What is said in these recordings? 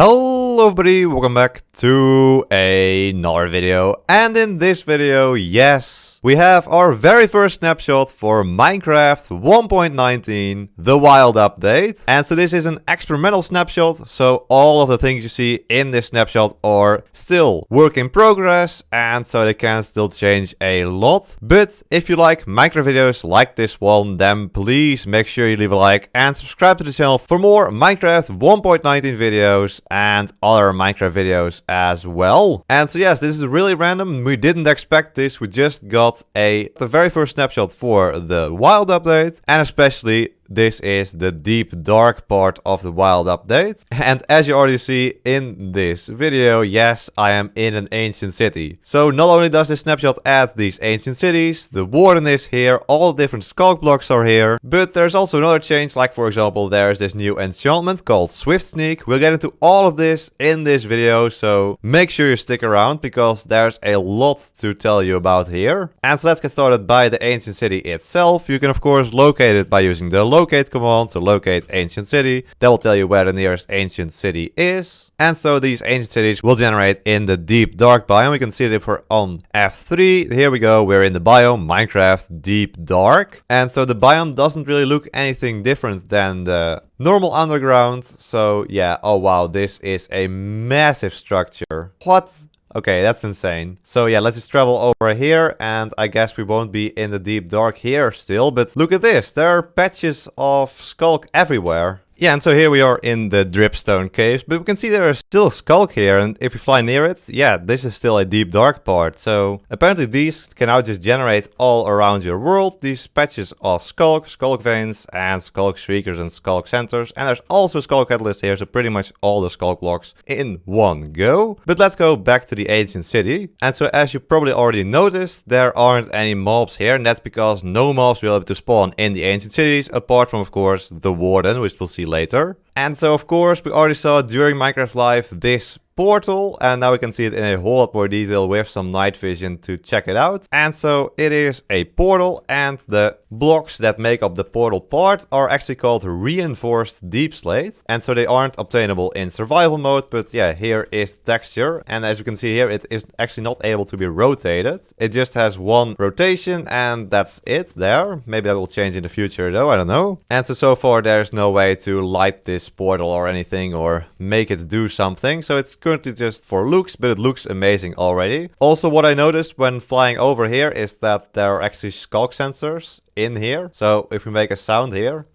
Hello everybody, welcome back to another video. And in this video, yes, we have our very first snapshot for Minecraft 1.19, the wild update. And so this is an experimental snapshot, so all of the things you see in this snapshot are still work in progress, and so they can still change a lot. But if you like Minecraft videos like this one, then please make sure you leave a like and subscribe to the channel for more Minecraft 1.19 videos and other Minecraft videos as well. And so yes, this is really random. We didn't expect this. We just got the very first snapshot for the wild update, and especially this is the deep dark part of the wild update. And as you already see in this video, yes, I am in an ancient city. So not only does this snapshot add these ancient cities, the Warden is here, all different Skulk blocks are here, but there's also another change, like for example, there's this new enchantment called Swift Sneak. We'll get into all of this in this video, so make sure you stick around because there's a lot to tell you about here. And so let's get started by the ancient city itself. You can of course locate it by using the locate command, so locate ancient city. That will tell you where the nearest ancient city is. And so these ancient cities will generate in the deep dark biome. We can see it if we're on F3. Here we go, we're in the biome Minecraft deep dark. And so the biome doesn't really look anything different than the normal underground. So yeah, oh wow, this is a massive structure. What? Okay, that's insane. So yeah, let's just travel over here, and I guess we won't be in the deep dark here still, but look at this, there are patches of Skulk everywhere. Yeah, and so here we are in the dripstone caves, but we can see there is still a Skulk here, and if you fly near it, yeah, this is still a deep dark part. So apparently these can now just generate all around your world, these patches of Skulk, Skulk veins, and Skulk shriekers and Skulk centers. And there's also a Skulk catalyst here, so pretty much all the Skulk blocks in one go. But let's go back to the ancient city. And so as you probably already noticed, there aren't any mobs here, and that's because no mobs will be able to spawn in the ancient cities, apart from of course the Warden, which we'll see later. And so of course we already saw during Minecraft Live this portal, and now we can see it in a whole lot more detail with some night vision to check it out. And so it is a portal, and the blocks that make up the portal part are actually called reinforced deepslate, and so they aren't obtainable in survival mode. But yeah, here is texture, and as you can see here, it is actually not able to be rotated. It just has one rotation, and that's it there. Maybe that will change in the future though, I don't know. And so far there's no way to light this portal or anything or make it do something, so it's currently just for looks, but it looks amazing already. Also, what I noticed when flying over here is that there are actually Skulk sensors in here. So if we make a sound here,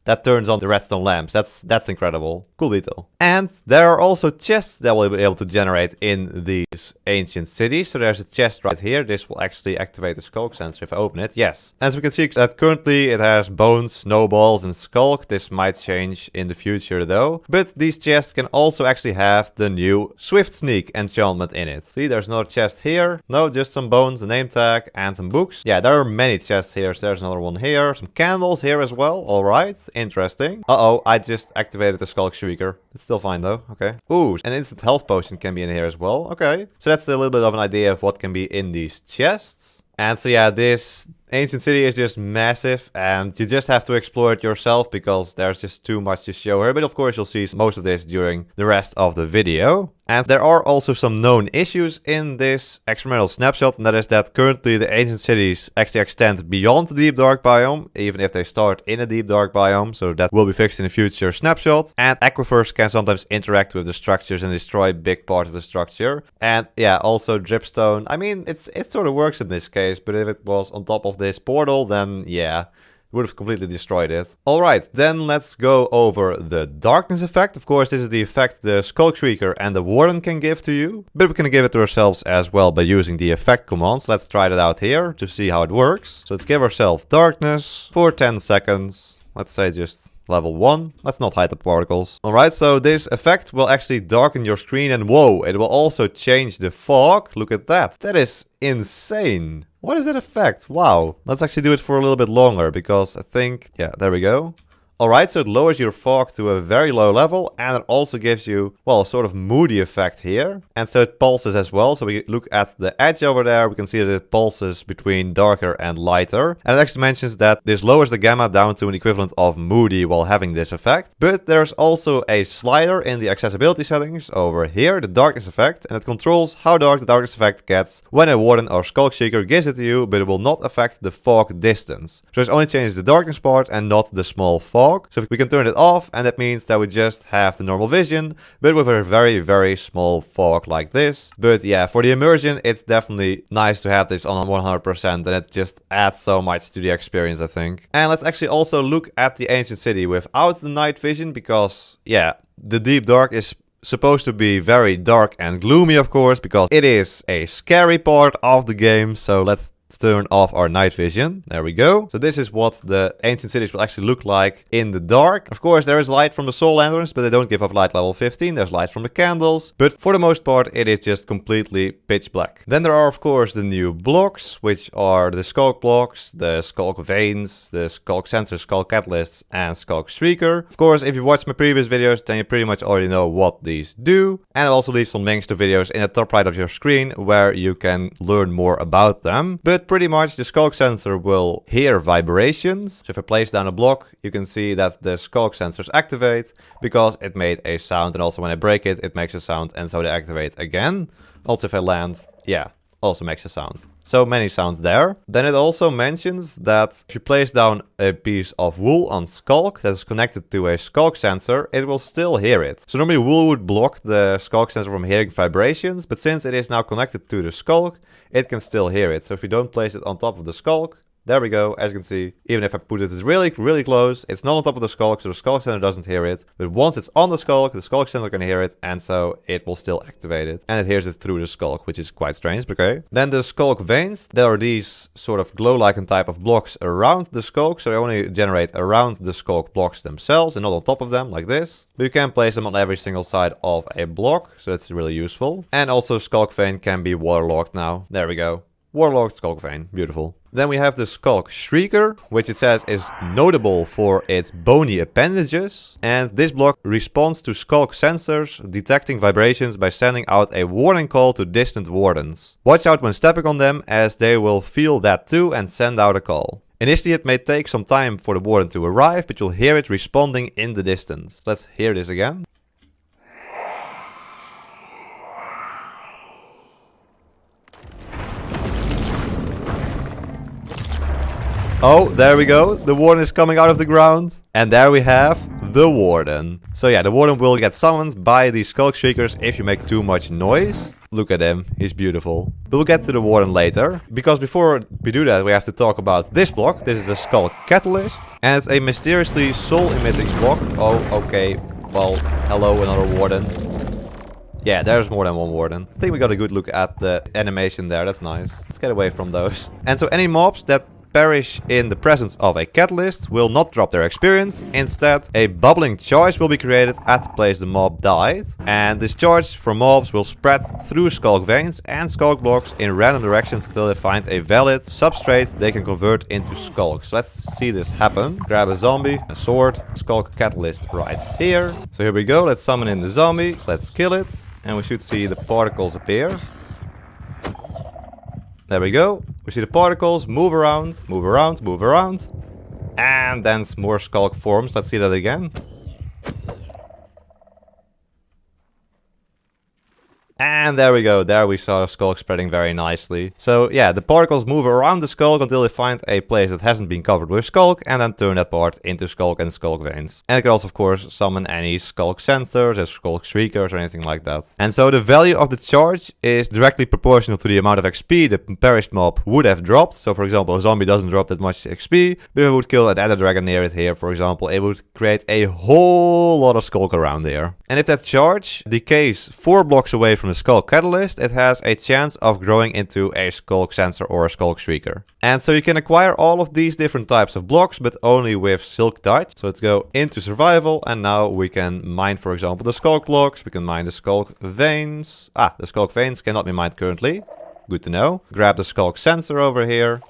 that turns on the redstone lamps. That's incredible. Cool detail. And there are also chests that we'll be able to generate in these ancient cities. So there's a chest right here. This will actually activate the Skulk sensor if I open it. Yes. As we can see that currently it has bones, snowballs, and Skulk. This might change in the future though. But these chests can also actually have the new Swift Sneak enchantment in it. See, there's another chest here. No, just some bones, a name tag, and some books. Yeah, there are many chests here. So there's another one here. Some candles here as well. All right. Interesting. Uh-oh, I just activated the Skulk Shrieker. It's still fine though. Okay. Ooh, an instant health potion can be in here as well. Okay. So that's a little bit of an idea of what can be in these chests. And so yeah, this ancient city is just massive, and you just have to explore it yourself because there's just too much to show here. But of course you'll see most of this during the rest of the video. And there are also some known issues in this experimental snapshot, and that is that currently the ancient cities actually extend beyond the deep dark biome, even if they start in a deep dark biome, so that will be fixed in a future snapshot. And aquifers can sometimes interact with the structures and destroy big parts of the structure. And yeah, also dripstone. I mean, it sort of works in this case, but if it was on top of this portal, then yeah, would have completely destroyed it. Alright, then let's go over the darkness effect. Of course, this is the effect the Skulk Shrieker and the Warden can give to you, but we can give it to ourselves as well by using the effect commands. Let's try that out here to see how it works. So let's give ourselves darkness for 10 seconds. Let's say just level 1. Let's not hide the particles. Alright, so this effect will actually darken your screen, and whoa, it will also change the fog. Look at that. That is insane. What is that effect? Wow. Let's actually do it for a little bit longer because I think, yeah, there we go. Alright, so it lowers your fog to a very low level, and it also gives you, well, a sort of moody effect here. And so it pulses as well, so we look at the edge over there, we can see that it pulses between darker and lighter. And it actually mentions that this lowers the gamma down to an equivalent of moody while having this effect. But there's also a slider in the accessibility settings over here, the darkness effect, and it controls how dark the darkness effect gets when a Warden or Skulk Seeker gives it to you, but it will not affect the fog distance. So it only changes the darkness part and not the small fog. So we can turn it off, and that means that we just have the normal vision, but with a very, very small fog like this. But yeah, for the immersion, it's definitely nice to have this on 100%, and it just adds so much to the experience, I think. And let's actually also look at the ancient city without the night vision, because yeah, the deep dark is supposed to be very dark and gloomy, of course, because it is a scary part of the game. So let's turn off our night vision. There we go. So this is what the ancient cities will actually look like in the dark. Of course, there is light from the soul lanterns, but they don't give off light level 15. There's light from the candles, but for the most part, it is just completely pitch black. Then there are, of course, the new blocks, which are the Skulk blocks, the Skulk veins, the Skulk sensors, Skulk catalysts, and Skulk shrieker. Of course, if you watched my previous videos, then you pretty much already know what these do. And I'll also leave some links to videos in the top right of your screen where you can learn more about them. But pretty much the Skulk sensor will hear vibrations. So if I place down a block, you can see that the Skulk sensors activate because it made a sound, and also when I break it, it makes a sound, and so they activate again. Also if I land, yeah, also makes a sound. So many sounds there. Then it also mentions that if you place down a piece of wool on Skulk that is connected to a Skulk sensor, it will still hear it. So normally wool would block the Skulk sensor from hearing vibrations, but since it is now connected to the Skulk, it can still hear it. So if you don't place it on top of the Skulk, there we go, as you can see, even if I put it really, really close, it's not on top of the Skulk, so the Skulk sensor doesn't hear it. But once it's on the Skulk sensor can hear it, and so it will still activate it. And it hears it through the Skulk, which is quite strange, but okay. Then the Skulk veins, there are these sort of glow-lichen type of blocks around the Skulk, so they only generate around the Skulk blocks themselves, and not on top of them, like this. But you can place them on every single side of a block, so that's really useful. And also Skulk vein can be waterlogged now. There we go. Waterlogged Skulk vein, beautiful. Then we have the Skulk Shrieker, which it says is notable for its bony appendages. And this block responds to Skulk sensors, detecting vibrations by sending out a warning call to distant Wardens. Watch out when stepping on them, as they will feel that too and send out a call. Initially it may take some time for the Warden to arrive, but you'll hear it responding in the distance. Let's hear this again. Oh, there we go. The Warden is coming out of the ground. And there we have the Warden. So yeah, the Warden will get summoned by the Skulk Shriekers if you make too much noise. Look at him, he's beautiful. We'll get to the Warden later, because before we do that we have to talk about this block. This is the Skulk Catalyst, and it's a mysteriously soul-emitting block. Oh, okay, well, hello, another Warden. Yeah, there's more than one Warden. I think we got a good look at the animation there, that's nice. Let's get away from those. And so any mobs that perish in the presence of a catalyst will not drop their experience. Instead, a bubbling charge will be created at the place the mob died. And this charge from mobs will spread through Skulk veins and Skulk blocks in random directions until they find a valid substrate they can convert into Skulk. So let's see this happen. Grab a zombie, a sword, Skulk catalyst right here. So here we go, let's summon in the zombie, let's kill it. And we should see the particles appear. There we go. We see the particles move around, move around, move around. And then more Skulk forms. Let's see that again. And there we go, there we saw the Skulk spreading very nicely. So yeah, the particles move around the Skulk until they find a place that hasn't been covered with Skulk, and then turn that part into Skulk and Skulk veins. And it can also of course summon any Skulk sensors, as Skulk shriekers or anything like that. And so the value of the charge is directly proportional to the amount of XP the perished mob would have dropped. So for example, a zombie doesn't drop that much XP, but if it would kill an Ender Dragon near it here, for example, it would create a whole lot of Skulk around here. And if that charge decays 4 blocks away from the Skulk Catalyst, it has a chance of growing into a Skulk Sensor or a Skulk Shrieker. And so you can acquire all of these different types of blocks, but only with Silk Touch. So let's go into survival, and now we can mine, for example, the Skulk blocks. We can mine the Skulk veins. The Skulk veins cannot be mined currently. Good to know. Grab the Skulk Sensor over here.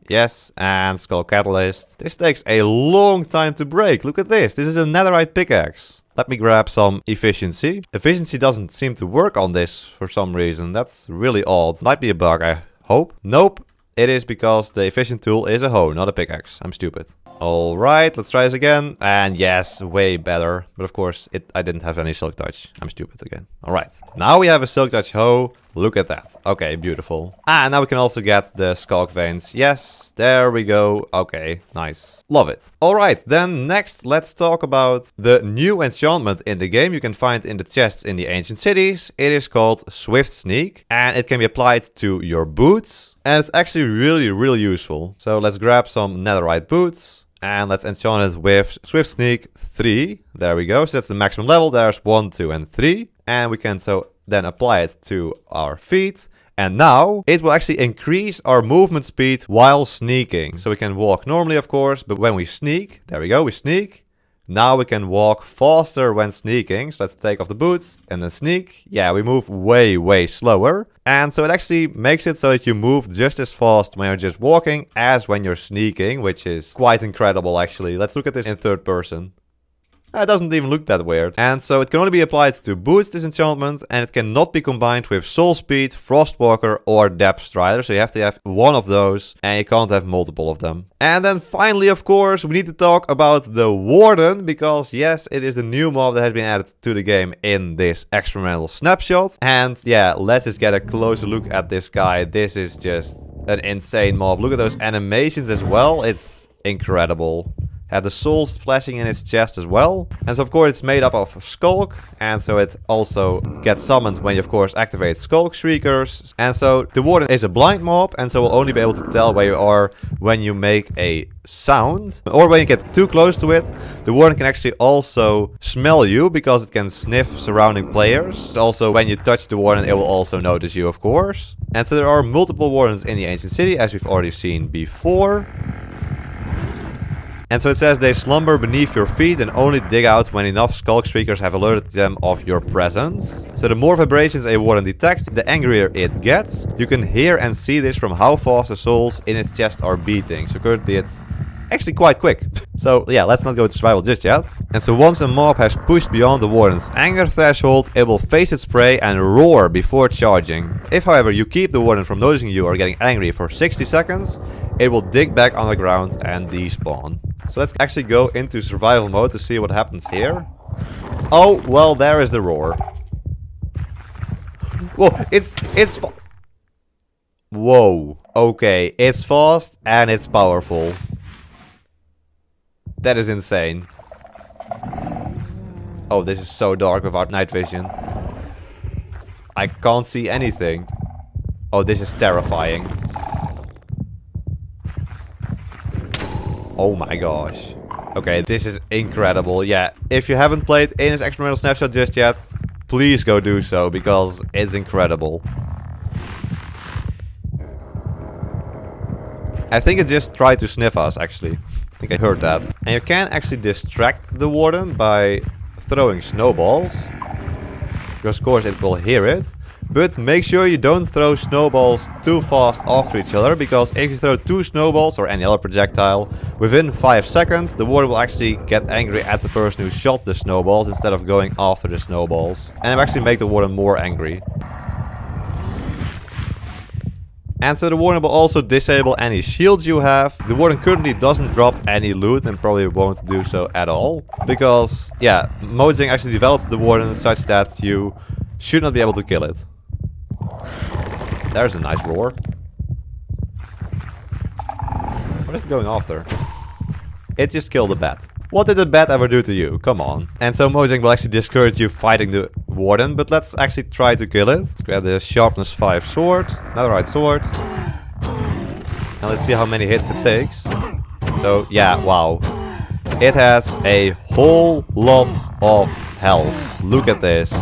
Yes, and Skull Catalyst. This takes a long time to break. Look at this. This is a netherite pickaxe. Let me grab some efficiency. Efficiency doesn't seem to work on this for some reason. That's really odd. Might be a bug, I hope. Nope. It is because the efficient tool is a hoe, not a pickaxe. I'm stupid. Alright, let's try this again. And yes, way better. But of course, I didn't have any silk touch. I'm stupid again. Alright, now we have a silk touch hoe. Look at that. Okay, beautiful. And now we can also get the Skulk veins. Yes, there we go. Okay, nice. Love it. Alright, then next let's talk about the new enchantment in the game. You can find in the chests in the ancient cities. It is called Swift Sneak. And it can be applied to your boots. And it's actually really useful. So let's grab some netherite boots. And let's enchant it with Swift Sneak 3. There we go. So that's the maximum level. There's 1, 2, and 3. And we can then apply it to our feet. And now it will actually increase our movement speed while sneaking. So we can walk normally, of course. But when we sneak, there we go, we sneak. Now we can walk faster when sneaking. So let's take off the boots and then sneak. Yeah, we move way slower. And so it actually makes it so that you move just as fast when you're just walking as when you're sneaking, which is quite incredible actually. Let's look at this in third person. It doesn't even look that weird. And so it can only be applied to boots, this enchantment, and it cannot be combined with Soul Speed, Frostwalker, or Depth Strider. So you have to have one of those, and you can't have multiple of them. And then finally, of course, we need to talk about the Warden, because yes, it is the new mob that has been added to the game in this experimental snapshot. And yeah, let's just get a closer look at this guy. This is just an insane mob. Look at those animations as well. It's incredible. Have the souls splashing in its chest as well. And so of course it's made up of Skulk. And so it also gets summoned when you of course activate Skulk shriekers. And so the Warden is a blind mob. And so we'll only be able to tell where you are when you make a sound. Or when you get too close to it. The Warden can actually also smell you because it can sniff surrounding players. Also when you touch the Warden it will also notice you of course. And so there are multiple Wardens in the ancient city as we've already seen before. And so it says they slumber beneath your feet and only dig out when enough Skulk shriekers have alerted them of your presence. So the more vibrations a Warden detects, the angrier it gets. You can hear and see this from how fast the souls in its chest are beating. So currently it's actually quite quick. So yeah, let's not go to survival just yet. And so once a mob has pushed beyond the Warden's anger threshold, it will face its prey and roar before charging. If however you keep the Warden from noticing you or getting angry for 60 seconds, it will dig back on the ground and despawn. So let's actually go into survival mode to see what happens here. Oh, well, there is the roar. Whoa, it's whoa, okay, it's fast and it's powerful. That is insane. Oh, this is so dark without night vision. I can't see anything. Oh, this is terrifying. Oh my gosh. Okay, this is incredible. Yeah, if you haven't played in this experimental snapshot just yet, please go do so because it's incredible. I think it just tried to sniff us actually. I think I heard that. And you can actually distract the Warden by throwing snowballs. Because of course it will hear it. But make sure you don't throw snowballs too fast after each other, because if you throw 2 snowballs or any other projectile, within 5 seconds the Warden will actually get angry at the person who shot the snowballs instead of going after the snowballs. And it will actually make the Warden more angry. And so the Warden will also disable any shields you have. The Warden currently doesn't drop any loot and probably won't do so at all. Because, yeah, Mojang actually developed the Warden such that you should not be able to kill it. There's a nice roar. What is it going after? It just killed a bat. What did the bat ever do to you? Come on. And so Mojang will actually discourage you fighting the Warden, but let's actually try to kill it. Let's grab the sharpness 5 sword, netherite sword. And let's see how many hits it takes. So yeah, wow. It has a whole lot of health. Look at this.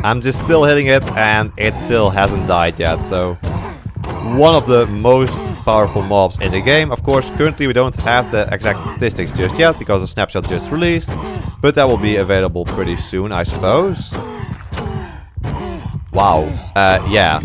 I'm just still hitting it and it still hasn't died yet, so one of the most powerful mobs in the game. Of course, currently we don't have the exact statistics just yet because the snapshot just released, but that will be available pretty soon, I suppose. Wow. Yeah.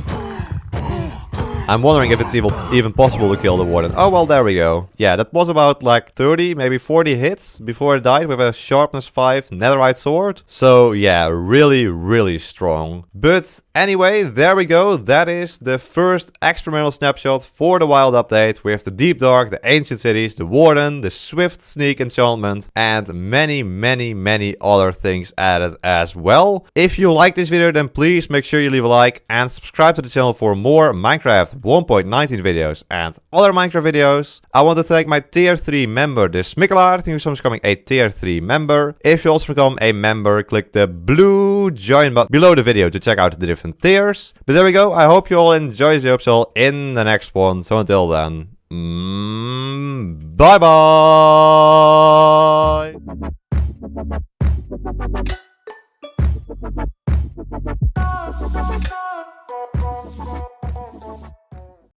I'm wondering if it's even possible to kill the Warden. Oh, well, there we go. Yeah, that was about like 30, maybe 40 hits before it died with a sharpness 5 netherite sword. So yeah, really, really strong. But anyway, there we go. That is the first experimental snapshot for the wild update with the Deep Dark, the Ancient Cities, the Warden, the Swift Sneak enchantment, and many other things added as well. If you like this video, then please make sure you leave a like and subscribe to the channel for more Minecraft 1.19 videos and other Minecraft videos. I want to thank my tier 3 member, the Smikkelaar. Thank you so much for becoming a tier 3 member. If you also become a member, click the blue join button below the video to check out the different tiers. But there we go. I hope you all enjoy the video in the next one. So until then, bye bye.